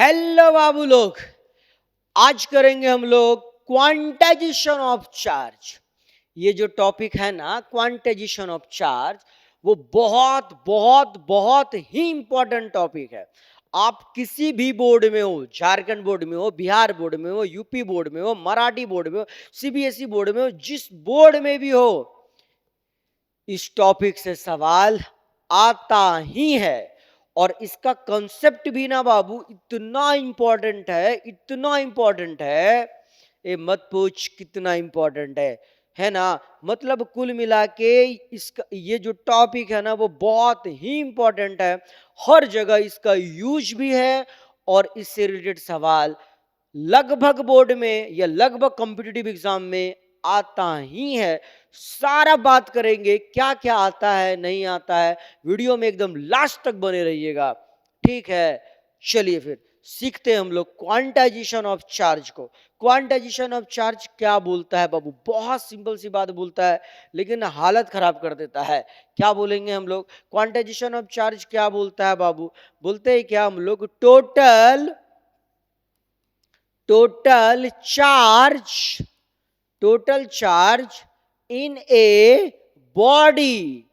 Hello बाबू लोग, आज करेंगे हम लोग क्वांटाइजेशन ऑफ चार्ज। ये जो टॉपिक है ना, क्वांटाइजेशन ऑफ चार्ज, वो बहुत बहुत बहुत ही इंपॉर्टेंट टॉपिक है। आप किसी भी बोर्ड में हो, झारखंड बोर्ड में हो, बिहार बोर्ड में हो, यूपी बोर्ड में हो, मराठी बोर्ड में हो, सीबीएसई बोर्ड में हो, जिस बोर्ड में भी हो, इस टॉपिक से सवाल आता ही है। और इसका कंसेप्ट भी ना बाबू इतना इंपॉर्टेंट है, इतना इंपॉर्टेंट है, ये मत पूछ कितना इंपॉर्टेंट है ना। मतलब कुल मिला के इसका ये जो टॉपिक है ना, वो बहुत ही इंपॉर्टेंट है। हर जगह इसका यूज भी है और इससे रिलेटेड सवाल लगभग बोर्ड में या लगभग कॉम्पिटिटिव एग्जाम में आता ही है। सारा बात करेंगे क्या क्या आता है, नहीं आता है। वीडियो में एकदम लास्ट तक बने रहिएगा, ठीक है। चलिए फिर सीखते हैं हम लोग क्वांटाइजेशन ऑफ चार्ज को। क्वांटाइजेशन ऑफ चार्ज क्या बोलता है बाबू? बहुत सिंपल सी बात बोलता है, लेकिन हालत खराब कर देता है। क्या बोलेंगे हम लोग? क्वांटाइजेशन ऑफ चार्ज क्या बोलता है बाबू? बोलते हैं क्या हम लोग? Total charge in a body.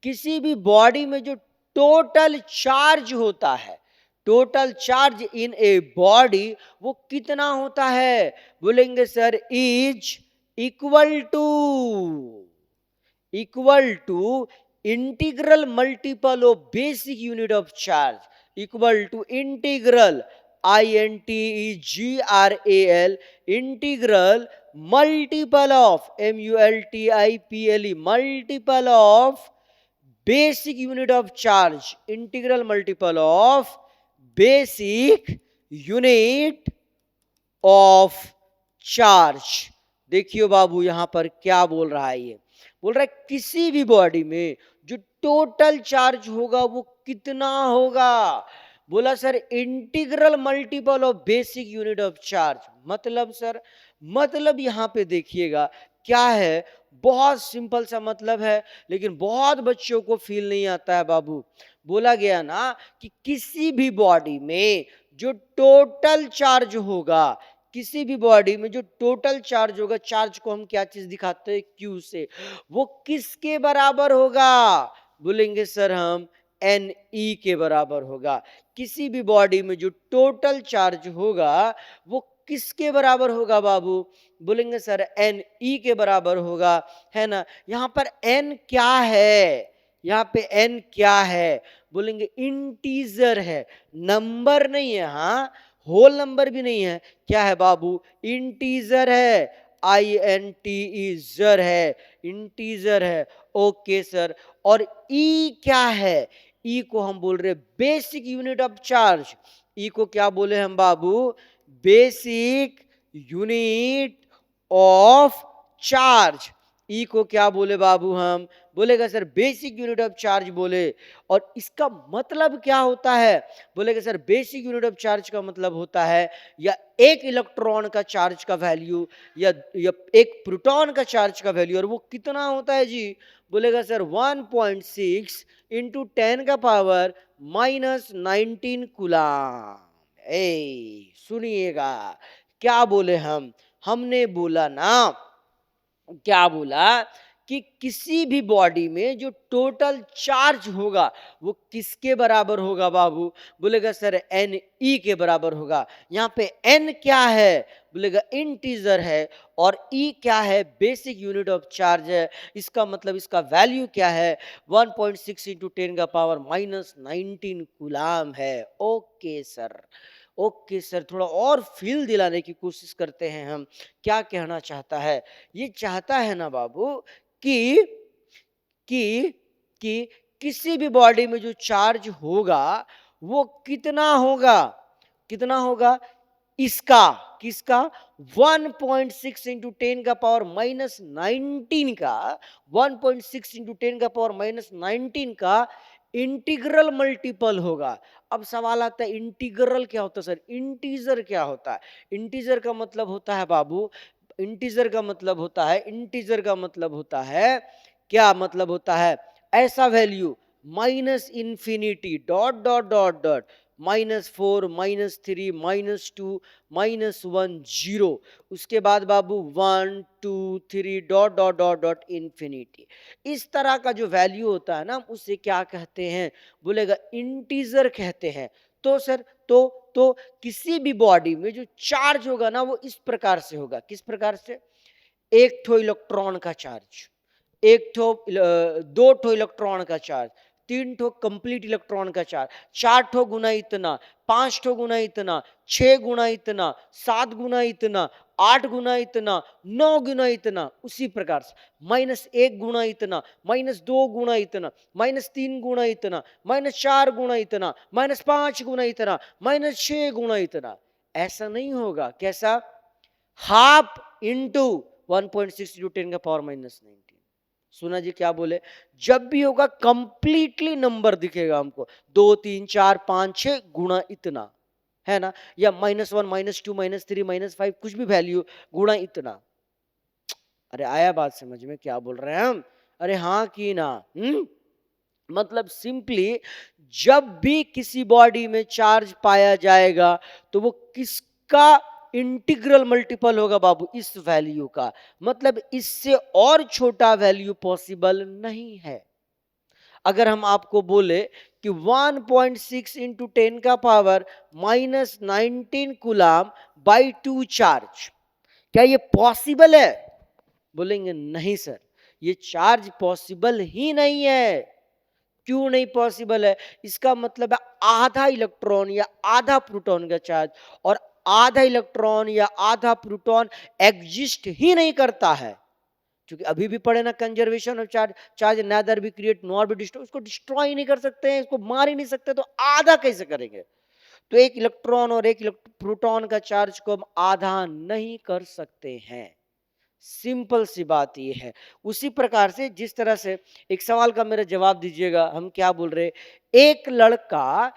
किसी भी बॉडी में जो टोटल चार्ज होता है, total charge in a body, वो कितना होता है? बोलेंगे sir is equal to integral multiple of basic unit of charge, equal to integral INTEGRAL integral multiple of MULTIPLE multiple of basic unit of charge, integral multiple of basic unit of charge. देखियो बाबू, यहां पर क्या बोल रहा है? ये बोल रहा है किसी भी बॉडी में जो टोटल चार्ज होगा वो कितना होगा। बोला sir integral multiple of basic unit of charge. मतलब सर, मतलब यहां पे देखिएगा क्या है, बहुत सिंपल सा मतलब है, लेकिन बहुत बच्चों को फील नहीं आता है बाबू। बोला गया ना कि किसी भी बॉडी में जो टोटल चार्ज होगा, किसी भी बॉडी में जो टोटल चार्ज होगा, चार्ज को हम क्या चीज दिखाते हैं? क्यू से। वो किसके बराबर होगा? बोलेंगे सर हम NE के बराबर होगा। किसी भी बॉडी में जो टोटल चार्ज होगा वो किसके बराबर होगा बाबू? बोलेंगे सर NE के बराबर होगा, है ना। यहां पर N क्या है? यहाँ पे N क्या है? बोलेंगे इंटीजर है, नंबर नहीं है, हाँ, होल नंबर भी नहीं है। क्या है बाबू? इंटीजर है, INTEजर है, इंटीजर है। Okay sir. और E क्या है? E को हम बोल रहे basic unit of charge. E को क्या बोले हम बाबू? Basic unit of charge. E को क्या बोले बाबू हम? बोलेगा sir basic unit of charge बोले। और इसका मतलब क्या होता है? बोलेगा sir basic unit of charge का मतलब होता है या एक इलेक्ट्रॉन का चार्ज का वैल्यू या एक प्रोटॉन का चार्ज का वैल्यू। और वो कितना होता है जी? बोलेगा सर 1.6 इंटू 10 का पावर -19 कूलम। सुनिएगा क्या बोले हम? हमने बोला ना, क्या बोला कि किसी भी बॉडी में जो टोटल चार्ज होगा वो किसके बराबर होगा बाबू? बोलेगा सर NE के बराबर होगा। यहाँ पे N क्या है? बोलेगा इंटीजर है। और E क्या है? बेसिक यूनिट ऑफ चार्ज है। इसका मतलब इसका वैल्यू क्या है? 1.6 इंटू 10 का पावर -19 कूलम है। Okay sir, okay sir. थोड़ा और फील दिलाने की कोशिश करते हैं हम। क्या कहना चाहता है? ये चाहता है ना बाबू कि कि कि किसी भी बॉडी में जो चार्ज होगा वो कितना होगा? कितना होगा? इसका, किसका? 1.6 इंटू 10 का पावर -19 का, 1.6 इंटू 10 का पावर -19 का इंटीग्रल मल्टीपल होगा। अब सवाल आता है इंटीग्रल क्या होता है सर? इंटीजर क्या होता है? इंटीजर का मतलब होता है बाबू, इंटीजर का मतलब होता है, इंटीजर का मतलब होता है, क्या मतलब होता है? ऐसा value -∞ dot dot dot dot -4 -3 -2 -1 0। उसके बाद बाबू 1 2 3 dot dot dot dot infinity. इस तरह का जो वैल्यू होता है ना, उसे क्या कहते हैं? बोलेगा इंटीजर कहते हैं। तो सर तो किसी भी बॉडी में जो चार्ज होगा ना, वो इस प्रकार से होगा। किस प्रकार से? एक ठो इलेक्ट्रॉन का चार्ज, एक ठो दो ठो इलेक्ट्रॉन का चार्ज, तीन ठो कंप्लीट इलेक्ट्रॉन का चार्ज, चार ठो गुना इतना, पांच ठो गुना इतना, छह गुना इतना, सात गुना इतना, आठ गुना इतना, नौ गुना इतना। उसी प्रकार से -1 गुना इतना, -2 गुना इतना, -3 गुना इतना, -4 गुना इतना, -5 गुना इतना, -6 गुना इतना। ऐसा नहीं होगा। कैसा? Half into 1.6 × 10⁻⁻19। सुना जी क्या बोले? जब भी होगा कंप्लीटली नंबर दिखेगा हमको, 2 3 4 5 6 गुना इतना, है ना? या -1 -2 -3 -5 कुछ भी वैल्यू गुणा इतना। अरे आया बात समझ में? क्या बोल रहे हैं हम? अरे हाँ कि ना? मतलब सिंपली जब भी किसी बॉडी में चार्ज पाया जाएगा तो वो किसका इंटीग्रल मल्टीपल होगा बाबू? इस वैल्यू का। मतलब इससे और छोटा वैल्यू पॉसिबल नहीं है। अगर हम आपको बोले कि 1.6 इंटू 10⁻⁻19 कूलाम बाई 2 चार्ज, क्या ये पॉसिबल है? बोलेंगे नहीं सर, ये चार्ज पॉसिबल ही नहीं है। क्यों नहीं पॉसिबल है? इसका मतलब है आधा इलेक्ट्रॉन या आधा प्रोटॉन का चार्ज, और आधा इलेक्ट्रॉन या आधा प्रोटॉन एग्जिस्ट ही नहीं करता है। क्योंकि अभी भी पढ़े ना, conservation of charge, charge nether be create nor be destroy. उसको डिस्ट्रॉय ही नहीं कर सकते हैं, इसको मार ही नहीं सकते, तो आधा कैसे करेंगे? तो एक इलेक्ट्रॉन और एक प्रोटॉन का चार्ज को हम आधा नहीं कर सकते हैं। सिंपल सी बात ये है। उसी प्रकार से जिस तरह से एक सवाल का मेरा जवाब दीजिएगा, हम क्या बोल रहे? एक लड़का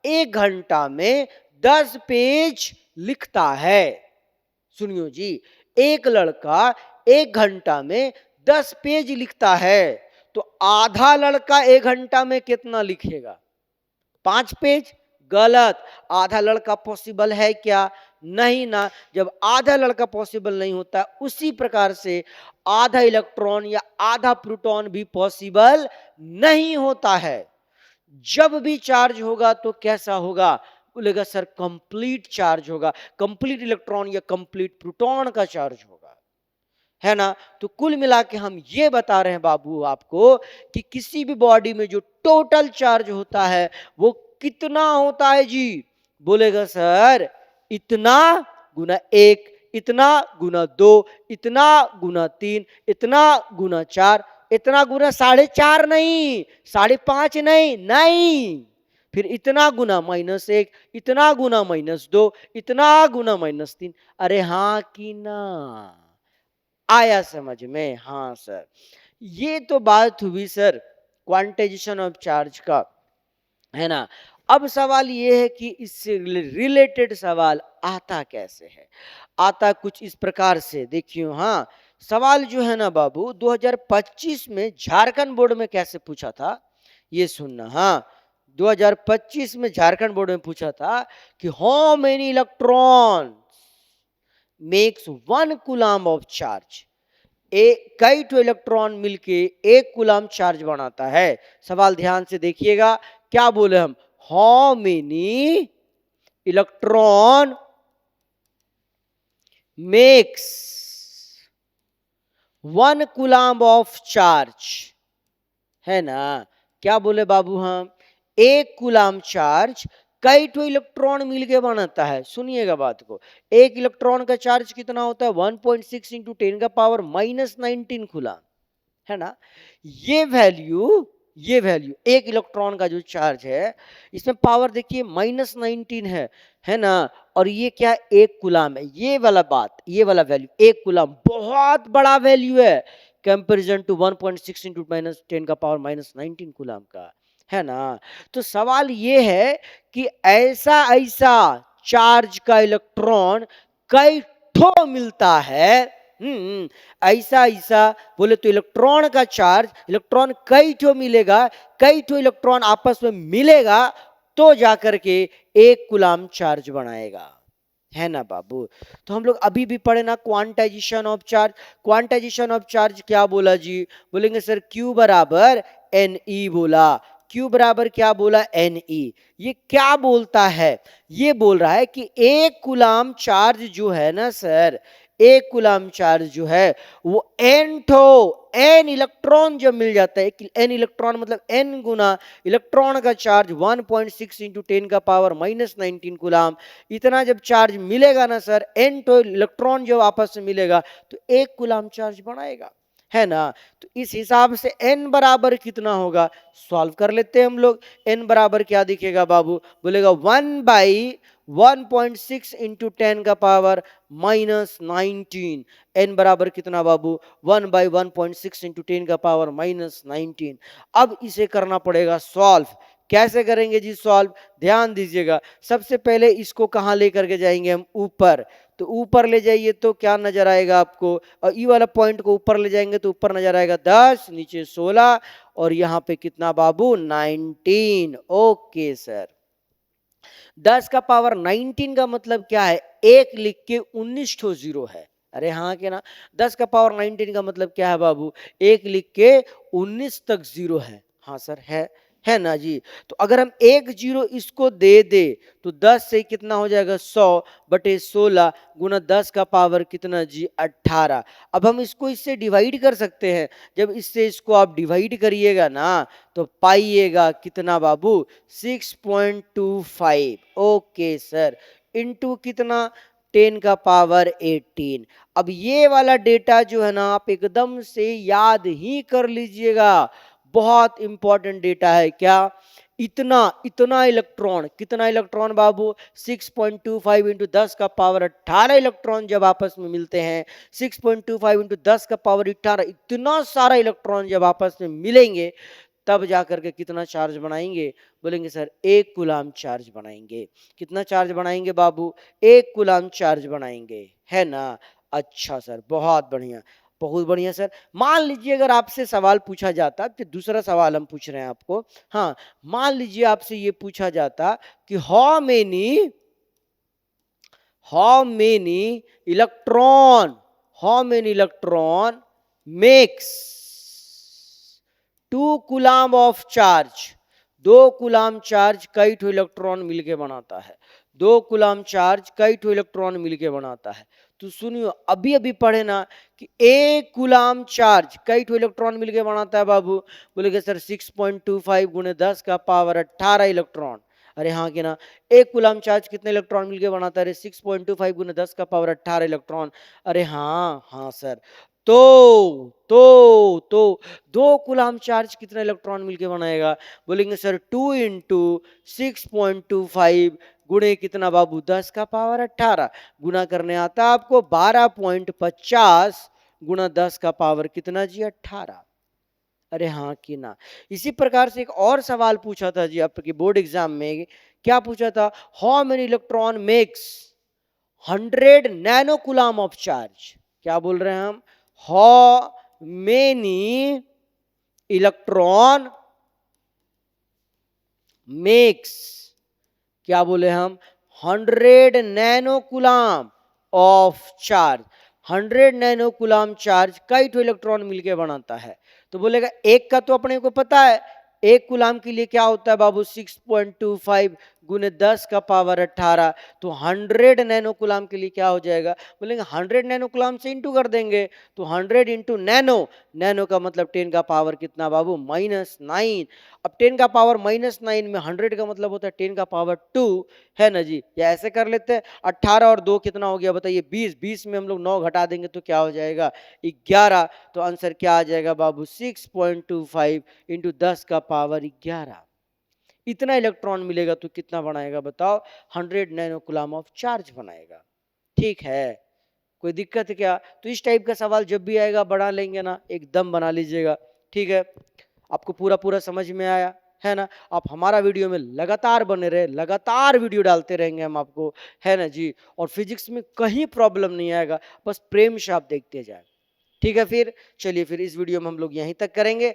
1 घंटा में 10 पेज लिखता है। सुनियो जी, एक लड़का 1 घंटा में 10 पेज लिखता है, तो आधा लड़का 1 घंटा में कितना लिखेगा? 5 पेज। गलत। आधा लड़का पॉसिबल है क्या? नहीं ना। जब आधा लड़का पॉसिबल नहीं होता, उसी प्रकार से आधा इलेक्ट्रॉन या आधा प्रोटॉन भी पॉसिबल नहीं होता है। जब भी चार्ज होगा तो कैसा होगा? बोलेगा सर कंप्लीट चार्ज होगा, कंप्लीट इलेक्ट्रॉन या कंप्लीट प्रोटॉन का चार्ज होगा, है ना? तो कुल मिला के हम ये बता रहे हैं बाबू आपको कि किसी भी बॉडी में जो टोटल चार्ज होता है वो कितना होता है जी? बोलेगा सर इतना गुना 1, इतना गुना 2, इतना गुना 3, इतना गुना 4, इतना गुना 4.5 नहीं, 5.5 नहीं, नहीं, फिर इतना गुना -1, इतना गुना -2, इतना गुना -3। अरे हाँ कि ना? आया समझ में? हाँ सर। ये तो बात हुई सर क्वांटाइजेशन ऑफ चार्ज का, है ना? अब सवाल ये है कि इससे रिलेटेड सवाल आता कैसे है? आता कुछ इस प्रकार से, देखियो। हाँ, सवाल जो है ना बाबू 2025 में झारखंड बोर्ड में कैसे पूछा था, ये सुनना। हाँ, 2025 में झारखंड बोर्ड में पूछा था कि how many electron makes 1 coulomb of charge. कई तो इलेक्ट्रॉन मिलके 1 कूलाम चार्ज बनाता है। सवाल ध्यान से देखिएगा, क्या बोले हम? How many electron makes 1 coulomb of charge, है ना? क्या बोले बाबू हम? 1 कूलाम चार्ज कई ठो इलेक्ट्रॉन मिलके बनाता है। सुनिएगा बात को। एक इलेक्ट्रॉन का चार्ज कितना होता है? 1.6 इंटू 10⁻⁻19 कूलाम, है ना? ये वैल्यू एक इलेक्ट्रॉन का जो चार्ज है, इसमें पावर देखिए -19 है ना? और ये क्या? 1 कूलाम है। ये वाला बात, ये वाला वैल्यू 1 कूलाम बहुत बड़ा वैल्यू है कंपैरिजन टू 1.6 इंटू -10⁻⁻19 कूलाम का, है ना? तो सवाल ये है कि ऐसा चार्ज का इलेक्ट्रॉन कई ठो मिलता है। ऐसा बोले तो इलेक्ट्रॉन का चार्ज, इलेक्ट्रॉन कई ठो मिलेगा, कई ठो इलेक्ट्रॉन आपस में मिलेगा, तो जाकर के 1 कूलाम चार्ज बनाएगा, है ना बाबू। तो हम लोग अभी भी पढ़े ना quantization of charge. Quantization of charge क्या बोला जी, बोलेंगे सर Q बराबर NE बोला। Q बराबर क्या बोला, NE। ये क्या बोलता है, ये बोल रहा है कि 1 कूलाम चार्ज जो है ना सर, 1 कूलाम चार्ज जो है वो n इलेक्ट्रॉन जब मिल जाता है, n इलेक्ट्रॉन मतलब n गुना इलेक्ट्रॉन का चार्ज 1.6 इंटू 10 का पावर -19 कूलाम, इतना जब चार्ज मिलेगा ना सर, n तो इलेक्ट्रॉन जब आपस में मिलेगा तो 1 कूलाम चार्ज बनाएगा, है ना। तो इस हिसाब से n बराबर कितना होगा, सॉल्व कर लेते हैं हम लोग। n बराबर क्या दिखेगा बाबू, बोलेगा 1/1.6 इंटू 10 का पावर -19। n बराबर कितना बाबू, 1/1.6 इंटू 10 का पावर -19। अब इसे करना पड़ेगा सॉल्व। कैसे करेंगे जी सॉल्व, ध्यान दीजिएगा। सबसे पहले इसको कहाँ लेकर के जाएंगे हम, ऊपर। तो ऊपर ले जाइए तो क्या नजर आएगा आपको, और ई वाला पॉइंट को ऊपर ले जाएंगे तो ऊपर नजर आएगा 10, नीचे 16 और यहाँ पे कितना बाबू 19। ओके सर, 10 का पावर 19 का मतलब क्या है, एक लिख के 19 ठो जीरो है। अरे हाँ के ना, 10 का पावर 19 का मतलब क्या है बाबू, एक लिख के 19 तक जीरो है। हाँ सर है ना जी। तो अगर हम एक जीरो इसको दे दे तो 10 से कितना हो जाएगा 100/16 गुना 10 का पावर कितना जी 18। अब हम इसको इससे डिवाइड कर सकते हैं। जब इससे इसको आप डिवाइड करिएगा ना तो पाइएगा कितना बाबू 6.25। ओके सर, इनटू कितना 10 का पावर 18। अब ये वाला डेटा जो है ना आप एकदम से याद ही कर लीजिएगा, बहुत इंपॉर्टेंट डेटा है। क्या, इतना इतना इलेक्ट्रॉन, कितना इलेक्ट्रॉन बाबू 6.25 इंटू 10 का पावर 18 इलेक्ट्रॉन जब आपस में मिलते हैं, 6.25 इंटू 10 का पावर 18, इतना सारा इलेक्ट्रॉन जब आपस में मिलेंगे तब जाकर के कितना चार्ज बनाएंगे, बोलेंगे सर 1 कूलाम चार्ज बनाएंगे। कितना चार्ज बनाएंगे बाबू, 1 कूलाम चार्ज बनाएंगे, है ना। अच्छा सर, बहुत बढ़िया बहुत बढ़िया सर। मान लीजिए अगर आपसे सवाल पूछा जाता, फिर दूसरा सवाल हम पूछ रहे हैं आपको। हाँ, मान लीजिए आपसे ये पूछा जाता कि how many electron makes 2 coulomb of charge. 2 coulomb charge कई ठो इलेक्ट्रॉन मिलके बनाता है, 2 कूलाम चार्ज कई ठो इलेक्ट्रॉन मिलके बनाता है। तो सुनियो, अभी अभी पढ़े ना कि 1 कूलाम चार्ज कई ठो इलेक्ट्रॉन मिलके बनाता है बाबू, बोलेगे सर 6.25 गुणे 10 का पावर 18 इलेक्ट्रॉन। अरे हाँ कि ना, 1 कूलाम चार्ज कितने इलेक्ट्रॉन मिलके बनाता है, 6.25 गुणे 10 का पावर 18 इलेक्ट्रॉन। अरे हाँ सर। तो 2 कूलाम चार्ज कितना इलेक्ट्रॉन मिलके बनाएगा, बोलेंगे सर 2 इंटू 6.25 गुणे कितना बाबू 10 का पावर 18, गुना करने आता है आपको 12.50 गुना 10 का पावर कितना जी 18। अरे हाँ कि ना। इसी प्रकार से एक और सवाल पूछा था जी आपके बोर्ड एग्जाम में, क्या पूछा था, how many electron makes 100 nano coulomb of charge. क्या बोल रहे हैं हम, हाउ मेनी इलेक्ट्रॉन मेक्स, क्या बोले हम, 100 nano coulomb of charge. 100 nano coulomb charge कई ठो इलेक्ट्रॉन मिलके बनाता है। तो बोलेगा एक का तो अपने को पता है, 1 कूलाम के लिए क्या होता है बाबू 6.25 गुने 10 का पावर 18। तो 100 नैनो कूलाम के लिए क्या हो जाएगा, बोलेंगे 100 नैनो कूलाम से इंटू कर देंगे। तो 100 इंटू नैनो का मतलब 10 का पावर कितना बाबू -9। अब 10 का पावर -9 में 100 का मतलब होता है 10 का पावर 2, है ना जी। या ऐसे कर लेते हैं, 18 और 2 कितना हो गया बताइए 20 में हम लोग 9 घटा देंगे तो क्या हो जाएगा 11। तो आंसर क्या आ जाएगा बाबू 6.25 इंटू 10 का पावर 11। इतना इलेक्ट्रॉन मिलेगा तो कितना बनाएगा बताओ, 100 नैनो कूलाम ऑफ चार्ज बनाएगा। ठीक है, कोई दिक्कत है क्या। तो इस टाइप का सवाल जब भी आएगा बना लेंगे ना, एकदम बना लीजिएगा। ठीक है, आपको पूरा समझ में आया है ना। आप हमारा वीडियो में लगातार बने रहे, लगातार वीडियो डालते रहेंगे हम आपको, है ना जी। और फिजिक्स में कहीं प्रॉब्लम नहीं आएगा, बस प्रेम से आप देखते जाए। ठीक है, फिर चलिए, फिर इस वीडियो में हम लोग यहीं तक करेंगे।